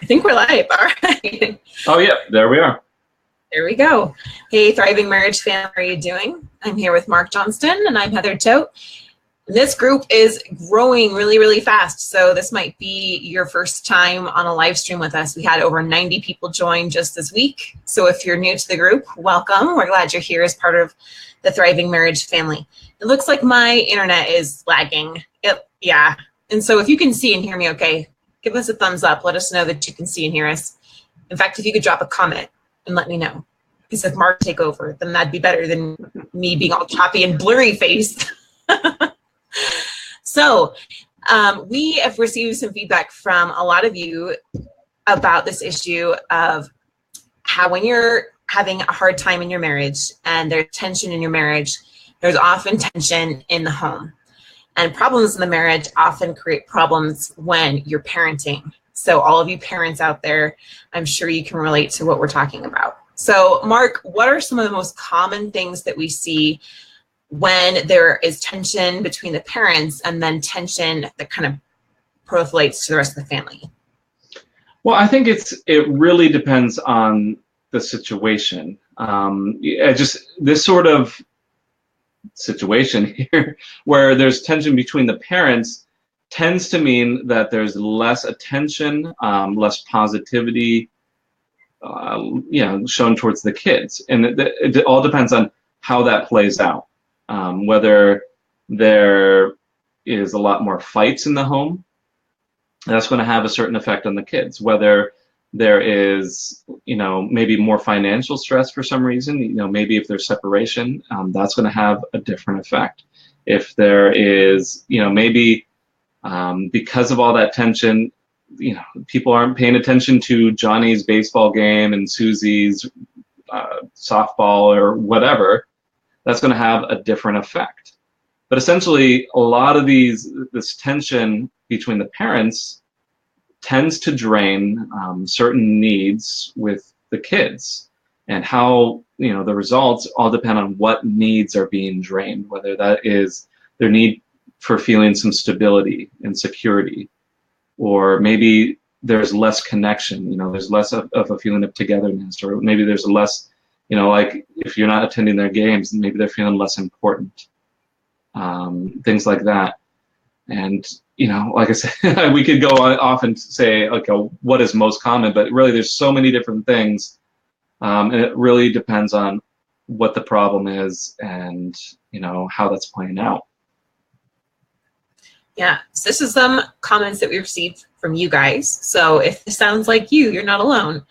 I think we're live. All right. Oh, yeah, there we are. There we go. Hey, Thriving Marriage family, how are you doing? I'm here with Mark Johnston, and I'm Heather Tote. This group is growing really, really fast. So this might be your first time on a live stream with us. We had over 90 people join just this week. So if you're new to the group, welcome. We're glad you're here as part of the Thriving Marriage family. It looks like my internet is lagging. Yeah. And so if you can see and hear me okay, give us a thumbs up. Let us know that you can see and hear us. In fact, if you could drop a comment and let me know. Because if Mark take over, then that'd be better than me being all choppy and blurry faced. So we have received some feedback from a lot of you about this issue of how when you're having a hard time in your marriage and there's tension in your marriage, there's often tension in the home. And problems in the marriage often create problems when you're parenting. So all of you parents out there, I'm sure you can relate to what we're talking about. So Mark, what are some of the most common things that we see when there is tension between the parents and then tension that kind of proliferates to the rest of the family? Well, I think it really depends on the situation. This sort of situation here where there's tension between the parents tends to mean that there's less attention, less positivity, shown towards the kids, and it all depends on how that plays out. Whether there is a lot more fights in the home, that's going to have a certain effect on the kids. Whether there is, maybe more financial stress for some reason, maybe if there's separation, that's going to have a different effect. If there is, maybe because of all that tension, people aren't paying attention to Johnny's baseball game and Susie's softball or whatever, that's going to have a different effect. But essentially, a lot of this tension between the parents tends to drain certain needs with the kids, and how the results all depend on what needs are being drained, whether that is their need for feeling some stability and security, or maybe there's less connection, there's less of a feeling of togetherness, or maybe there's less, like if you're not attending their games, maybe they're feeling less important, things like that. And like I said, we could go off and say, okay, what is most common? But really, there's so many different things, and it really depends on what the problem is and how that's playing out. Yeah, so this is some comments that we received from you guys. So if this sounds like you're not alone.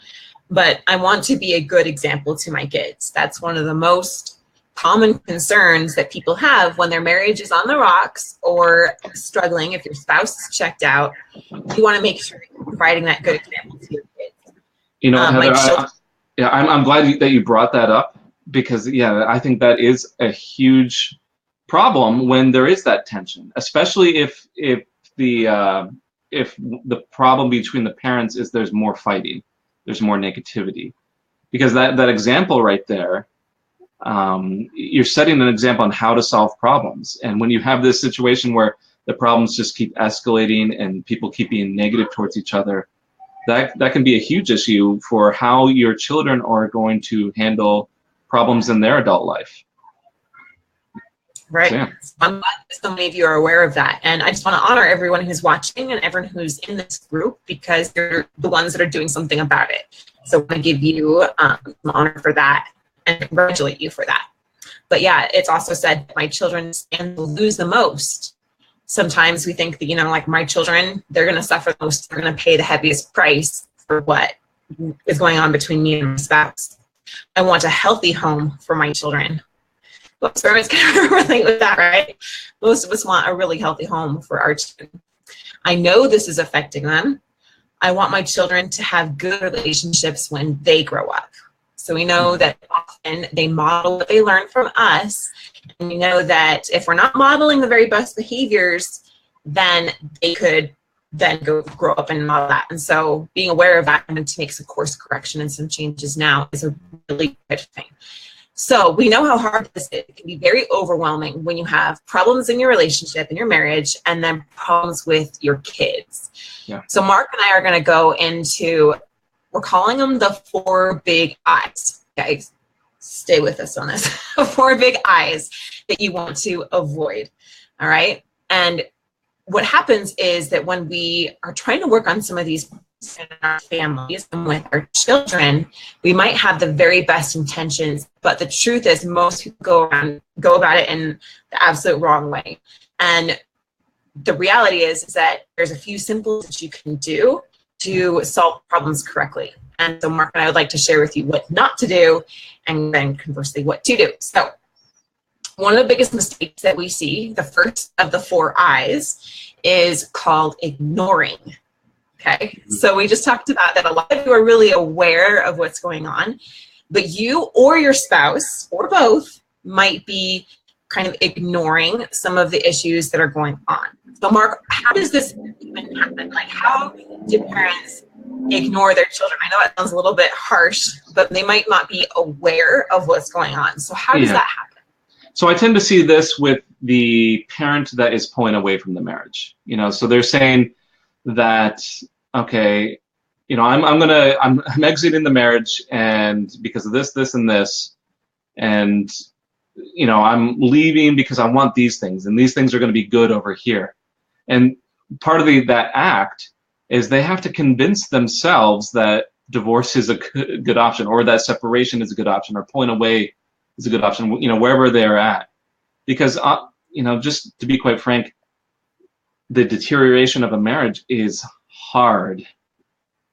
But I want to be a good example to my kids. That's one of the most common concerns that people have when their marriage is on the rocks or struggling. If your spouse is checked out, you want to make sure you're providing that good example to your kids. Heather, I'm glad that you brought that up, because I think that is a huge problem when there is that tension, especially if the problem between the parents is there's more fighting, there's more negativity, because that example right there, you're setting an example on how to solve problems. And when you have this situation where the problems just keep escalating and people keep being negative towards each other, that can be a huge issue for how your children are going to handle problems in their adult life. Right. So, I'm glad that so many of you are aware of that. And I just want to honor everyone who's watching and everyone who's in this group, because you're the ones that are doing something about it. So I want to give you some honor for that and congratulate you for that. But yeah, it's also said my children stand to lose the most. Sometimes we think that, like my children, they're going to suffer the most. They're going to pay the heaviest price for what is going on between me and my spouse. I want a healthy home for my children. Most parents can relate with that, right? Most of us want a really healthy home for our children. I know this is affecting them. I want my children to have good relationships when they grow up. So we know that often they model what they learn from us. And we know that if we're not modeling the very best behaviors, then they could then grow up and model that. And so being aware of that and to make some course correction and some changes now is a really good thing. So we know how hard this is. It can be very overwhelming when you have problems in your relationship, in your marriage, and then problems with your kids. Yeah. So Mark and I are going to go into, we're calling them the 4 big eyes. Okay, stay with us on this. 4 big eyes that you want to avoid. All right. And what happens is that when we are trying to work on some of these in our families and with our children, we might have the very best intentions, but the truth is most people go about it in the absolute wrong way. And the reality is that there's a few simple things you can do to solve problems correctly. And so Mark and I would like to share with you what not to do, and then conversely what to do. So one of the biggest mistakes that we see, the first of the 4 eyes, is called ignoring. Okay, so we just talked about that a lot of you are really aware of what's going on, but you or your spouse or both might be kind of ignoring some of the issues that are going on. So Mark, how does this even happen? Like, how do parents ignore their children? I know it sounds a little bit harsh, but they might not be aware of what's going on. So how does that happen? So I tend to see this with the parent that is pulling away from the marriage. So they're saying that, okay, I'm exiting the marriage, and because of this, and this, and I'm leaving because I want these things, and these things are going to be good over here. And part of that act is they have to convince themselves that divorce is a good option, or that separation is a good option, or pulling away is a good option, wherever they're at. Because, just to be quite frank, the deterioration of a marriage is hard.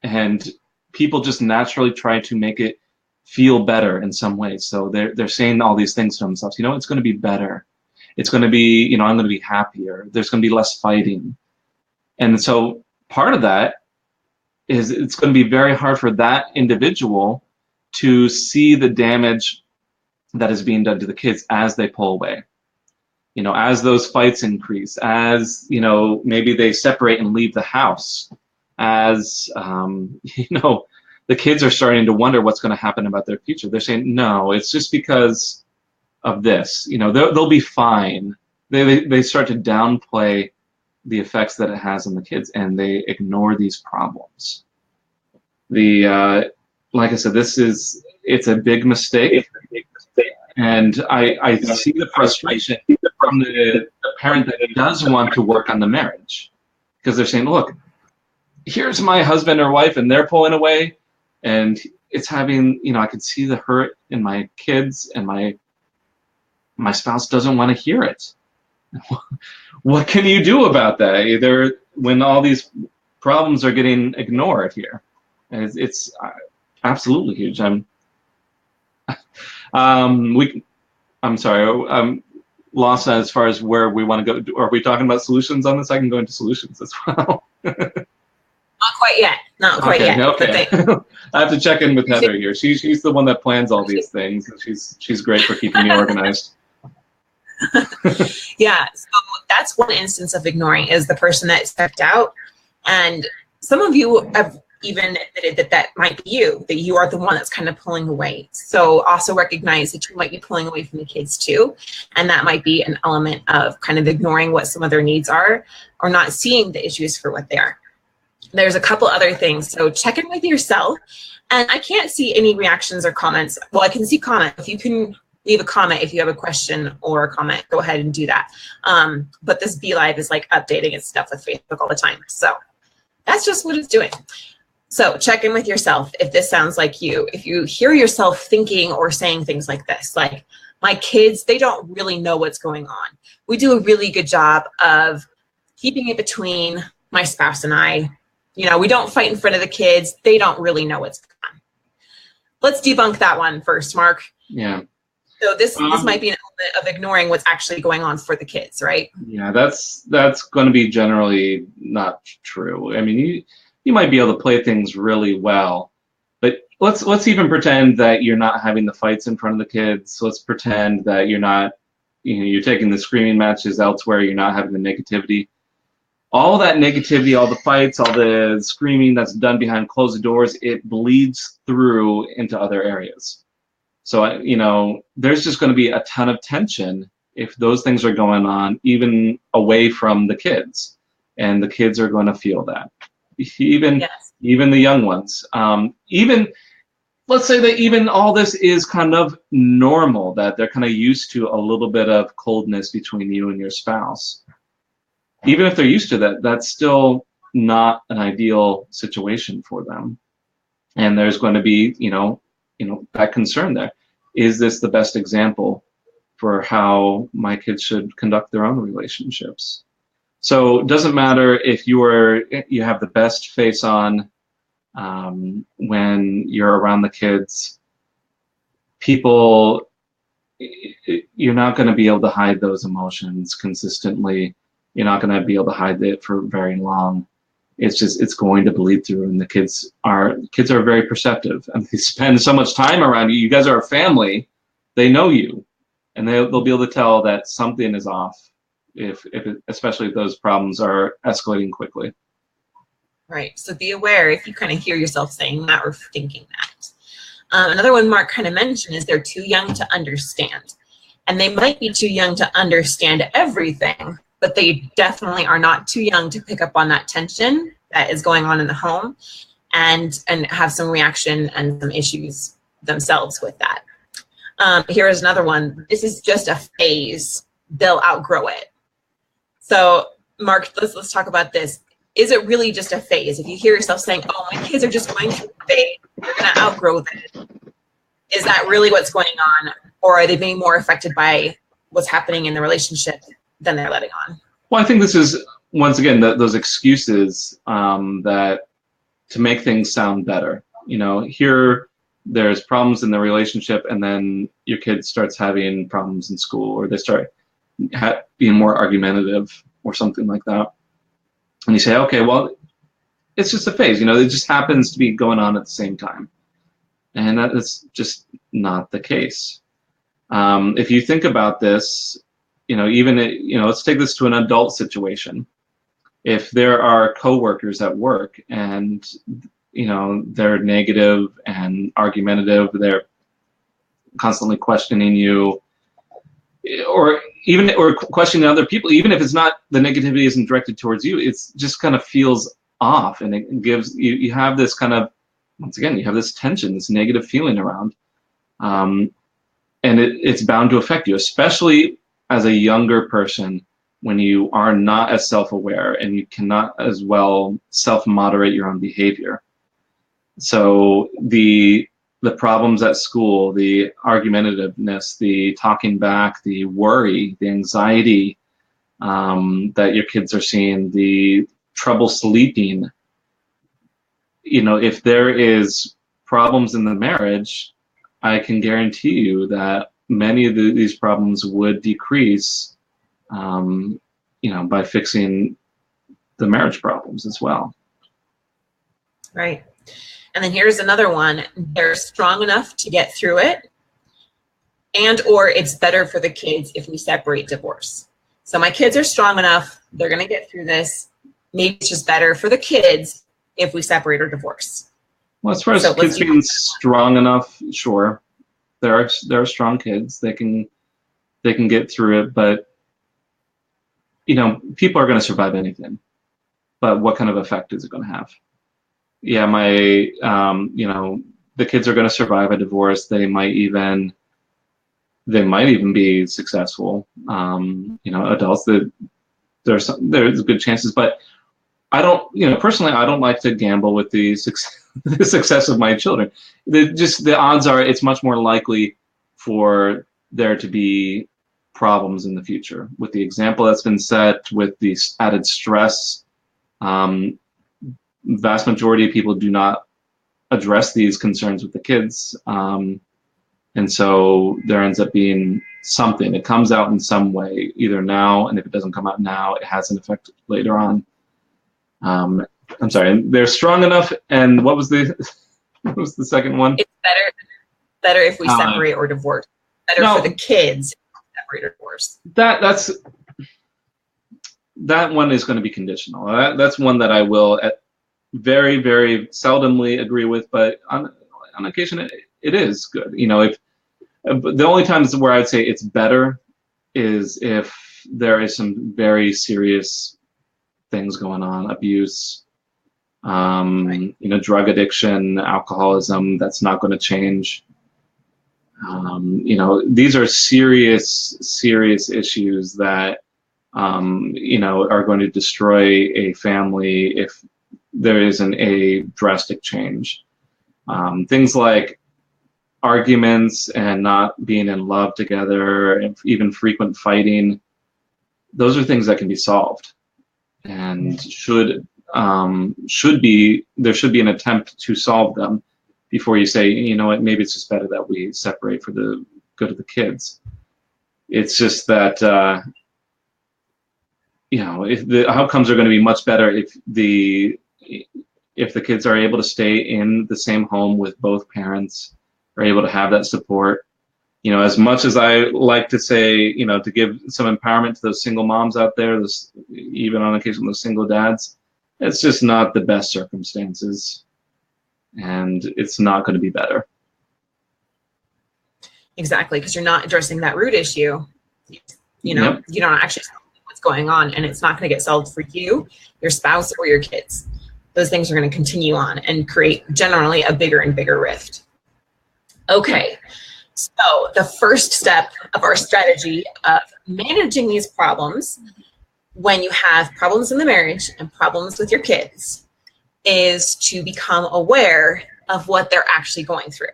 And people just naturally try to make it feel better in some ways. So they're saying all these things to themselves. It's going to be better. It's going to be, I'm going to be happier. There's going to be less fighting. And so part of that is it's going to be very hard for that individual to see the damage that is being done to the kids as they pull away. As those fights increase, as, maybe they separate and leave the house, as, the kids are starting to wonder what's going to happen about their future. They're saying, no, it's just because of this. They'll be fine. They start to downplay the effects that it has on the kids, and they ignore these problems. Like I said, it's a big mistake. And I see the frustration from the parent that does want to work on the marriage, because they're saying, look, here's my husband or wife, and they're pulling away, and it's having, I can see the hurt in my kids, and my spouse doesn't want to hear it. What can you do about that? Either when all these problems are getting ignored here, it's absolutely huge. I'm sorry. I'm lost as far as where we want to go. Are we talking about solutions on this? I can go into solutions as well. Not quite yet. Not quite yet. Okay. I have to check in with Heather here. She's the one that plans all these things, and she's great for keeping me organized. Yeah. So that's one instance of ignoring, is the person that stepped out, and some of you have even admitted that might be you, that you are the one that's kind of pulling away. So also recognize that you might be pulling away from the kids too. And that might be an element of kind of ignoring what some of their needs are, or not seeing the issues for what they are. There's a couple other things. So check in with yourself. And I can't see any reactions or comments. Well, I can see comment. If you can leave a comment, if you have a question or a comment, go ahead and do that. But this BeLive is like updating its stuff with Facebook all the time. So that's just what it's doing. So check in with yourself if this sounds like you. If you hear yourself thinking or saying things like this, like, my kids, they don't really know what's going on. We do a really good job of keeping it between my spouse and I. We don't fight in front of the kids. They don't really know what's going on. Let's debunk that one first, Mark. Yeah. So this might be an element of ignoring what's actually going on for the kids, right? Yeah, that's going to be generally not true. I mean, you might be able to play things really well, but let's even pretend that you're not having the fights in front of the kids. Let's pretend that you're not, you're taking the screaming matches elsewhere. You're not having the negativity. All that negativity, all the fights, all the screaming that's done behind closed doors, it bleeds through into other areas. So, there's just going to be a ton of tension if those things are going on, even away from the kids. And the kids are going to feel that. Even the young ones. Even, let's say that even all this is kind of normal, that they're kind of used to a little bit of coldness between you and your spouse. Even if they're used to that, that's still not an ideal situation for them. And there's going to be, that concern there. Is this the best example for how my kids should conduct their own relationships? So it doesn't matter if you have the best face on when you're around the kids. You're not going to be able to hide those emotions consistently. You're not going to be able to hide it for very long. It's going to bleed through, and the kids are very perceptive, and they spend so much time around you. You guys are a family. They know you, and they'll be able to tell that something is off, especially if those problems are escalating quickly. Right. So be aware if you kind of hear yourself saying that or thinking that. Another one Mark kind of mentioned is they're too young to understand, and they might be too young to understand everything, but they definitely are not too young to pick up on that tension that is going on in the home and have some reaction and some issues themselves with that. Here is another one. This is just a phase. They'll outgrow it. So Mark, let's talk about this. Is it really just a phase? If you hear yourself saying, oh, my kids are just going through a phase, they're going to outgrow this. Is that really what's going on? Or are they being more affected by what's happening in the relationship than they're letting on? Well, I think this is, once again, those excuses that to make things sound better. Here there's problems in the relationship, and then your kid starts having problems in school, or they start being more argumentative or something like that. And you say, okay, well, it's just a phase. It just happens to be going on at the same time. And that is just not the case. If you think about this, let's take this to an adult situation. If there are coworkers at work and, they're negative and argumentative, they're constantly questioning you, or questioning other people, even if it's not, the negativity isn't directed towards you, it's just kind of feels off, and it gives you have this kind of, once again, you have this tension, this negative feeling around, and it's bound to affect you, especially as a younger person, when you are not as self-aware and you cannot as well self-moderate your own behavior. So the problems at school, the argumentativeness, the talking back, the worry, the anxiety that your kids are seeing, the trouble sleeping, if there is problems in the marriage, I can guarantee you that many of these problems would decrease, by fixing the marriage problems as well. Right. And then here's another one. They're strong enough to get through it, and or it's better for the kids if we separate, divorce. So my kids are strong enough. They're going to get through this. Maybe it's just better for the kids if we separate or divorce. Well, as far as kids being strong enough, sure. There are strong kids. They can get through it, but people are going to survive anything. But what kind of effect is it going to have? Yeah, the kids are going to survive a divorce. They might even be successful. Adults, there's good chances, but I don't, personally, I don't like to gamble with the success of my children. The odds are it's much more likely for there to be problems in the future. With the example that's been set, with the added stress, vast majority of people do not address these concerns with the kids. And so there ends up being something. It comes out in some way, either now, and if it doesn't come out now, it has an effect later on. I'm sorry, they're strong enough, and what was the second one? It's better if we separate or divorce. Better for the kids if we separate or divorce. That one is going to be conditional. That's one that I will very, very seldomly agree with, but on occasion it is good. But the only times where I'd say it's better is if there is some very serious things going on, abuse, you know, drug addiction, alcoholism, that's not going to change. You know, these are serious issues that, you know, are going to destroy a family if there isn't a drastic change. Things like arguments and not being in love together, and even frequent fighting, those are things that can be solved, and there should be an attempt to solve them before you say, you know what, maybe it's just better that we separate for the good of the kids. It's just that you know, if the outcomes are going to be much better if the kids are able to stay in the same home with both parents, are able to have that support. You know, as much as I like to say, you know, to give some empowerment to those single moms out there, even on occasion those single dads, it's just not the best circumstances, and it's not going to be better. Exactly, because you're not addressing that root issue. You know, yep. You don't actually know what's going on, and it's not going to get solved for you, your spouse, or your kids. Those things are going to continue on and create generally a bigger and bigger rift. Okay, so the first step of our strategy of managing these problems when you have problems in the marriage and problems with your kids is to become aware of what they're actually going through,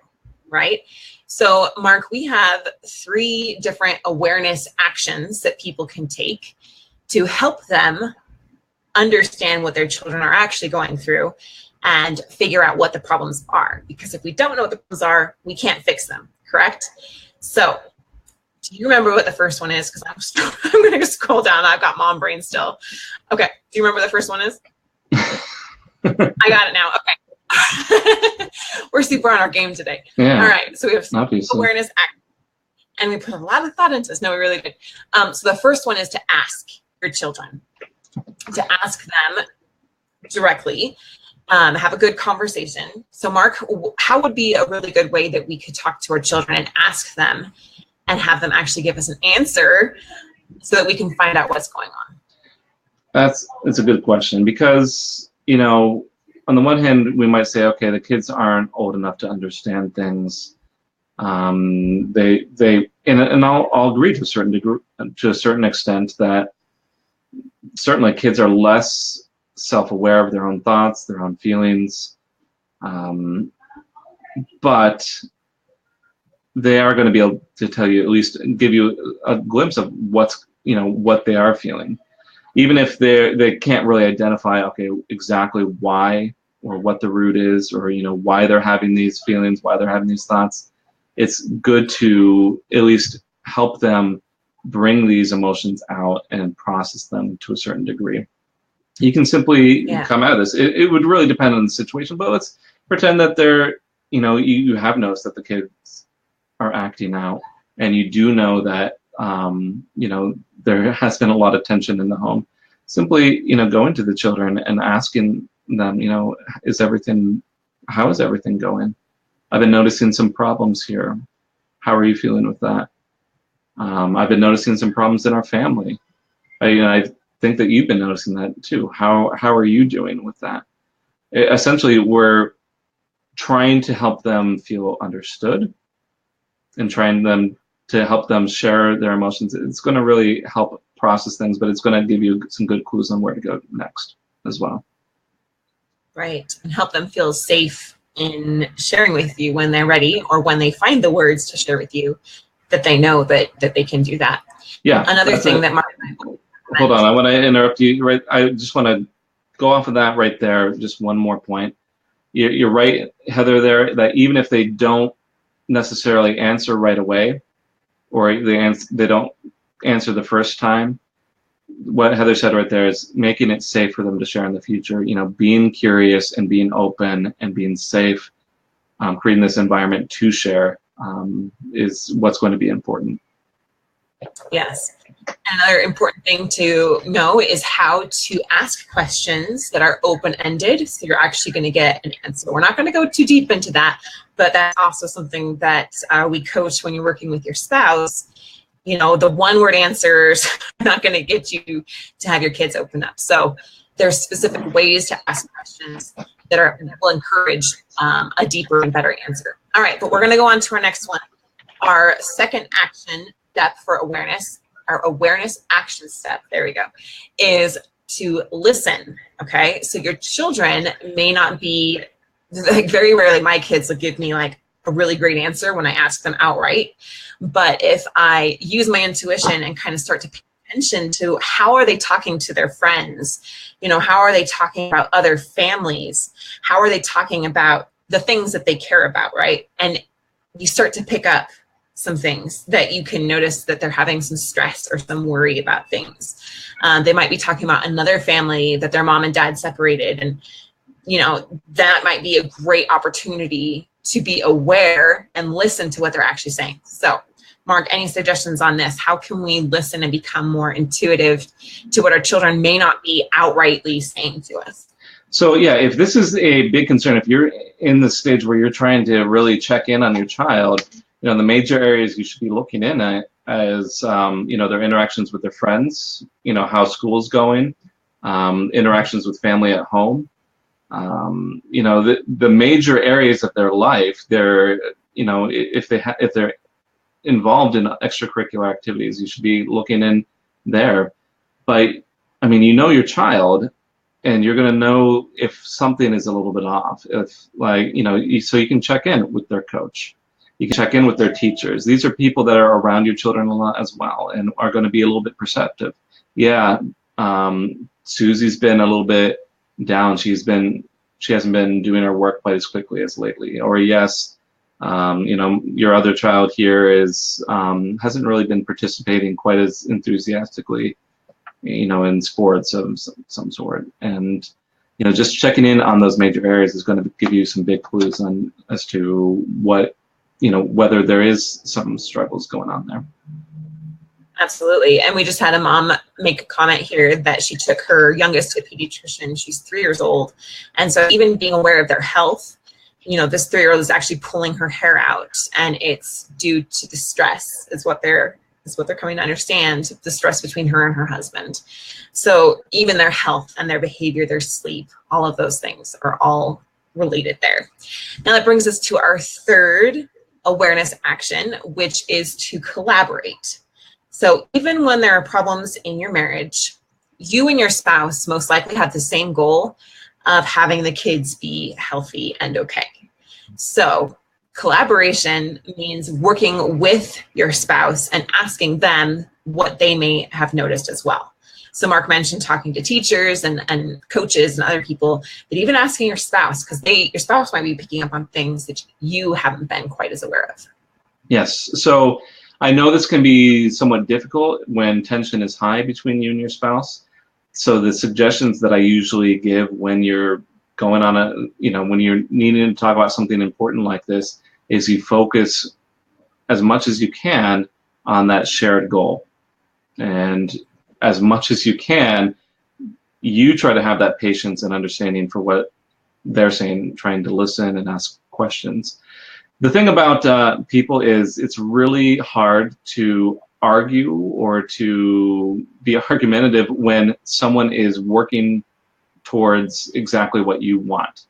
right? So, Mark, we have 3 different awareness actions that people can take to help them understand what their children are actually going through and figure out what the problems are. Because if we don't know what the problems are, we can't fix them, correct? So, do you remember what the first one is? Because I'm going to scroll down. I've got mom brain still. Okay. Do you remember what the first one is? I got it now. Okay. We're super on our game today. Yeah, all right. So we have obviously awareness act, and we put a lot of thought into this. No, we really did. So the first one is to ask your children, to ask them directly, have a good conversation. So Mark, how would be a really good way that we could talk to our children and ask them and have them actually give us an answer so that we can find out what's going on? That's a good question, because, you know, on the one hand, we might say, okay, the kids aren't old enough to understand things. And I'll agree to a certain degree, to a certain extent, that certainly kids are less self-aware of their own thoughts, their own feelings, but they are going to be able to tell you, at least give you a glimpse of what's, you know, what they are feeling. Even if they can't really identify, okay, exactly why or what the root is, or, you know, why they're having these feelings, why they're having these thoughts, it's good to at least help them bring these emotions out and process them to a certain degree. You can simply come out of this. It would really depend on the situation, but let's pretend that they're, you know, you have noticed that the kids are acting out, and you do know that, you know, there has been a lot of tension in the home. Simply, you know, going to the children and asking them, you know, how is everything going? I've been noticing some problems here. How are you feeling with that? I've been noticing some problems in our family. I think that you've been noticing that too. How are you doing with that? Essentially, we're trying to help them feel understood and trying to help them share their emotions. It's going to really help process things, but it's going to give you some good clues on where to go next as well. Right, and help them feel safe in sharing with you when they're ready, or when they find the words to share with you, that they know that they can do that. Yeah. Another thing that Mark. Hold on, I want to interrupt you. Right, I just want to go off of that right there. Just one more point. You're right, Heather. There, that even if they don't necessarily answer right away, or they don't answer the first time, what Heather said right there is making it safe for them to share in the future. You know, being curious and being open and being safe, creating this environment to share is what's going to be important. Yes. Another important thing to know is how to ask questions that are open-ended, so you're actually going to get an answer. We're not going to go too deep into that, but that's also something that we coach when you're working with your spouse. You know, the one-word answers are not going to get you to have your kids open up. So there's specific ways to ask questions that will encourage a deeper and better answer. All right, but we're going to go on to our next one. Our second action step for awareness, our awareness action step, there we go, is to listen, okay? So your children may not be, like very rarely my kids will give me like a really great answer when I ask them outright. But if I use my intuition and kind of start to pay attention to how are they talking to their friends, you know, how are they talking about other families, how are they talking about the things that they care about, right? And you start to pick up some things that you can notice that they're having some stress or some worry about things. They might be talking about another family that their mom and dad separated, and you know, that might be a great opportunity to be aware and listen to what they're actually saying. So Mark, any suggestions on this? How can we listen and become more intuitive to what our children may not be outrightly saying to us? So yeah, if this is a big concern, if you're in the stage where you're trying to really check in on your child, you know, the major areas you should be looking in at as, you know, their interactions with their friends, you know, how school's going, interactions with family at home. You know, the major areas of their life, they're, you know, if they're involved in extracurricular activities, you should be looking in there. But I mean, you know your child, and you're going to know if something is a little bit off. If, like, you know, so you can check in with their coach. You can check in with their teachers. These are people that are around your children a lot as well and are going to be a little bit perceptive. Yeah, Susie's been a little bit down. She hasn't been doing her work quite as quickly as lately. Or yes, you know, your other child here is hasn't really been participating quite as enthusiastically, you know, in sports of some sort. And you know, just checking in on those major areas is going to give you some big clues on as to what, you know, whether there is some struggles going on there. Absolutely. And we just had a mom make a comment here that she took her youngest to a pediatrician. She's 3 years old. And so even being aware of their health, you know, this 3-year-old is actually pulling her hair out, and it's due to the stress is what they're coming to understand, the stress between her and her husband. So even their health and their behavior, their sleep, all of those things are all related there. Now that brings us to our third awareness action, which is to collaborate. So even when there are problems in your marriage, you and your spouse most likely have the same goal of having the kids be healthy and okay. So collaboration means working with your spouse and asking them what they may have noticed as well. So Mark mentioned talking to teachers and coaches and other people, but even asking your spouse, because your spouse might be picking up on things that you haven't been quite as aware of. Yes. So I know this can be somewhat difficult when tension is high between you and your spouse. So the suggestions that I usually give when you're going on when you're needing to talk about something important like this is you focus as much as you can on that shared goal. And as much as you can, you try to have that patience and understanding for what they're saying, trying to listen and ask questions. The thing about people is it's really hard to argue or to be argumentative when someone is working towards exactly what you want.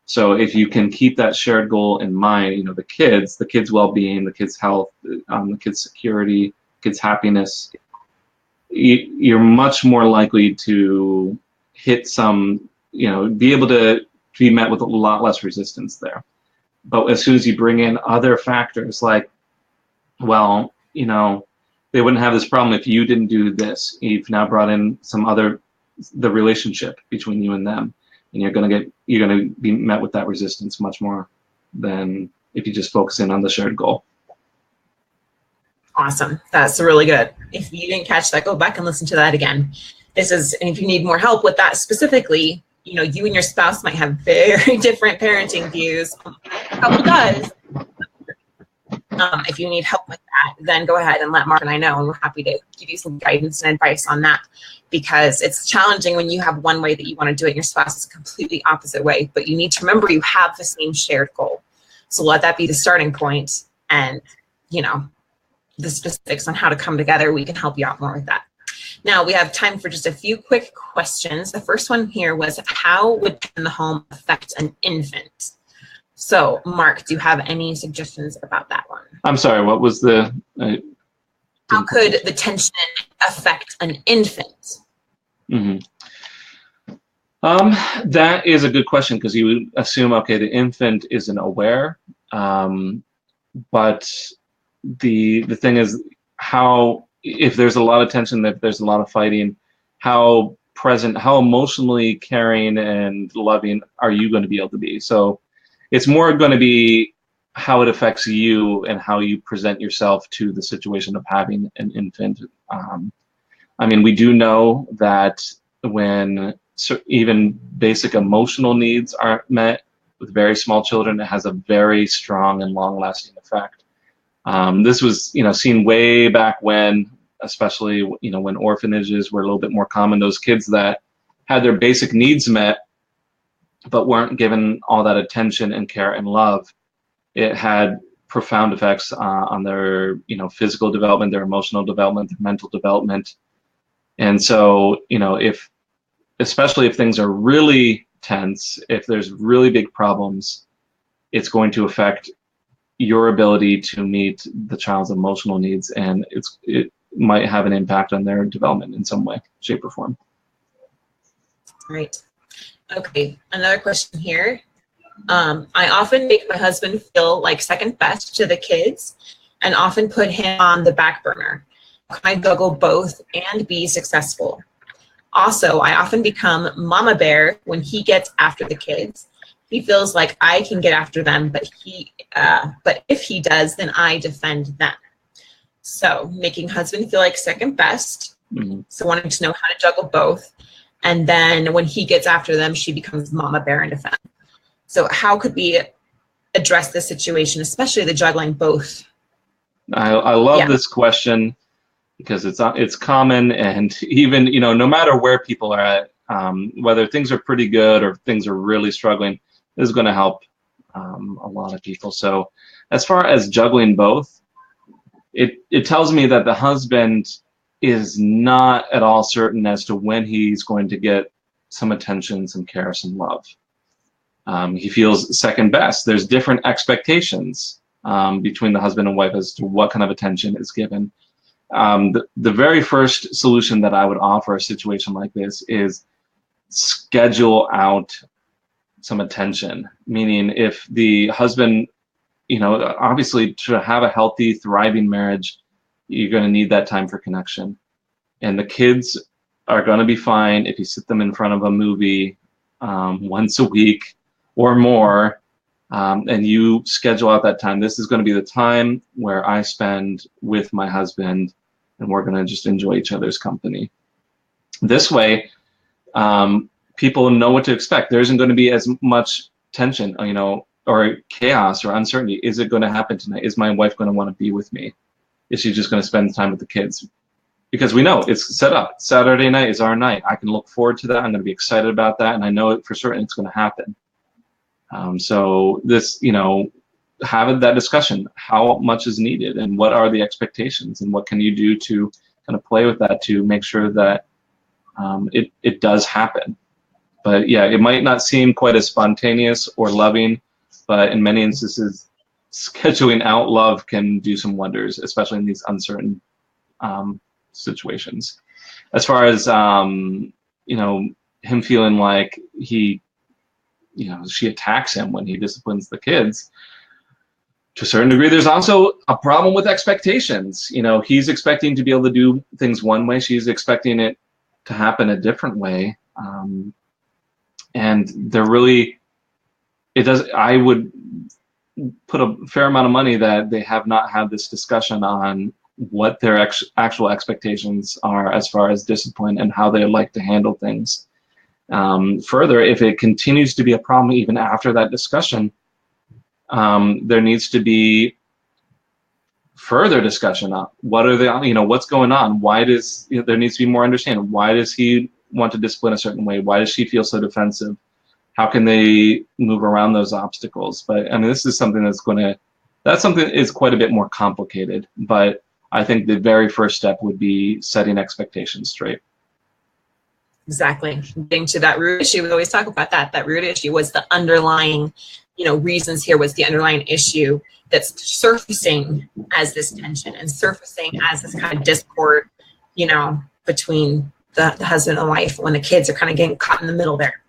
So if you can keep that shared goal in mind, you know, the kids' well-being, the kids' health, the kids' security, kids' happiness, you're much more likely to hit some, you know, be able to be met with a lot less resistance there. But as soon as you bring in other factors like, well, you know, they wouldn't have this problem if you didn't do this. You've now brought in the relationship between you and them, and you're gonna be met with that resistance much more than if you just focus in on the shared goal. Awesome. That's really good. If you didn't catch that, go back and listen to that again. And if you need more help with that specifically, you know, you and your spouse might have very different parenting views. A couple does. If you need help with that, then go ahead and let Mark and I know, and we're happy to give you some guidance and advice on that, because it's challenging when you have one way that you want to do it and your spouse is a completely opposite way. But you need to remember you have the same shared goal. So let that be the starting point, and the specifics on how to come together, we can help you out more with that. Now we have time for just a few quick questions. The first one here was, how would pets in the home affect an infant? So Mark, do you have any suggestions about that one? I'm sorry, what was the... How could the tension affect an infant? Mm-hmm. That is a good question, because you would assume, okay, the infant isn't aware, but the thing is, how, if there's a lot of tension, if there's a lot of fighting, how present, how emotionally caring and loving are you going to be able to be? So it's more going to be how it affects you and how you present yourself to the situation of having an infant. I mean, we do know that when even basic emotional needs aren't met with very small children, it has a very strong and long-lasting effect. This was, seen way back when, especially, when orphanages were a little bit more common. Those kids that had their basic needs met but weren't given all that attention and care and love, it had profound effects on their, physical development, their emotional development, their mental development. And so, especially if things are really tense, if there's really big problems, it's going to affect your ability to meet the child's emotional needs, and it might have an impact on their development in some way, shape, or form. Right. Okay, another question here. I often make my husband feel like second best to the kids and often put him on the back burner. Can I juggle both and be successful? Also, I often become mama bear when he gets after the kids. He feels like I can get after them, but if he does, then I defend them. So making husband feel like second best. Mm-hmm. So wanting to know how to juggle both. And then when he gets after them, she becomes mama bear and defend. So how could we address this situation, especially the juggling both? I love this question, because it's common, and even, no matter where people are at, whether things are pretty good or things are really struggling, this is going to help a lot of people. So as far as juggling both, it tells me that the husband is not at all certain as to when he's going to get some attention, some care, some love. He feels second best. There's different expectations between the husband and wife as to what kind of attention is given. The very first solution that I would offer a situation like this is schedule out some attention. Meaning, if the husband, obviously to have a healthy, thriving marriage, you're going to need that time for connection. And the kids are going to be fine if you sit them in front of a movie once a week or more, and you schedule out that time. This is going to be the time where I spend with my husband, and we're going to just enjoy each other's company. This way, people know what to expect. There isn't going to be as much tension, or chaos or uncertainty. Is it going to happen tonight? Is my wife going to want to be with me? Is she just going to spend time with the kids? Because we know it's set up. Saturday night is our night. I can look forward to that. I'm going to be excited about that, and I know for certain it's going to happen. So this, have that discussion. How much is needed, and what are the expectations, and what can you do to kind of play with that to make sure that it does happen. But yeah, it might not seem quite as spontaneous or loving, but in many instances, scheduling out love can do some wonders, especially in these uncertain situations. As far as him feeling like she attacks him when he disciplines the kids, to a certain degree, there's also a problem with expectations. He's expecting to be able to do things one way, she's expecting it to happen a different way, and they're really, I would put a fair amount of money that they have not had this discussion on what their actual expectations are as far as discipline and how they like to handle things. Further, if it continues to be a problem even after that discussion, there needs to be further discussion on what are the, what's going on? Why does, there needs to be more understanding. Why does he want to discipline a certain way? Why does she feel so defensive? How can they move around those obstacles? But I mean, this is something that's something that is quite a bit more complicated. But I think the very first step would be setting expectations straight. Exactly. Getting to that root issue. We always talk about that. That root issue was the underlying, reasons here, was the underlying issue that's surfacing as this tension and surfacing as this kind of discord, between the husband and wife, when the kids are kind of getting caught in the middle there.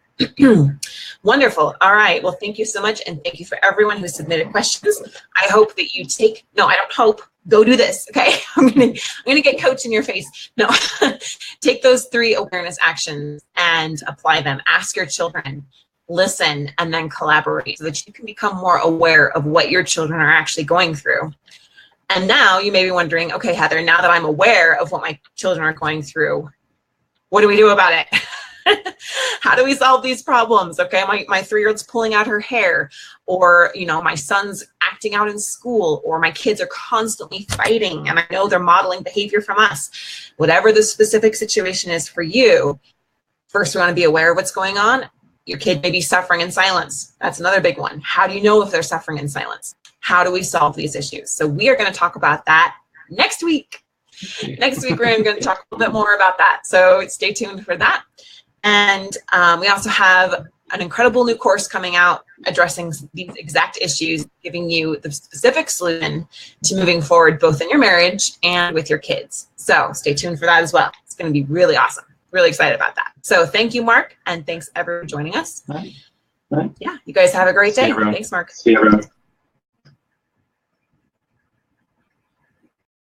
Wonderful. All right. Well, thank you so much. And thank you for everyone who submitted questions. I hope that you I don't hope, go do this. Okay. I'm going to get coach in your face. No, take those 3 awareness actions and apply them. Ask your children, listen, and then collaborate so that you can become more aware of what your children are actually going through. And now you may be wondering, okay, Heather, now that I'm aware of what my children are going through, what do we do about it? How do we solve these problems? Okay, my 3-year-old's pulling out her hair, or my son's acting out in school, or my kids are constantly fighting and I know they're modeling behavior from us. Whatever the specific situation is for you, first we want to be aware of what's going on. Your kid may be suffering in silence. That's another big one. How do you know if they're suffering in silence? How do we solve these issues? So we are going to talk about that next week. Next week, we're going to talk a little bit more about that. So stay tuned for that. And we also have an incredible new course coming out addressing these exact issues, giving you the specific solution to moving forward, both in your marriage and with your kids. So stay tuned for that as well. It's going to be really awesome. Really excited about that. So thank you, Mark. And thanks everyone for joining us. Bye. Yeah, you guys have a great day. Thanks, Mark. See you, everyone.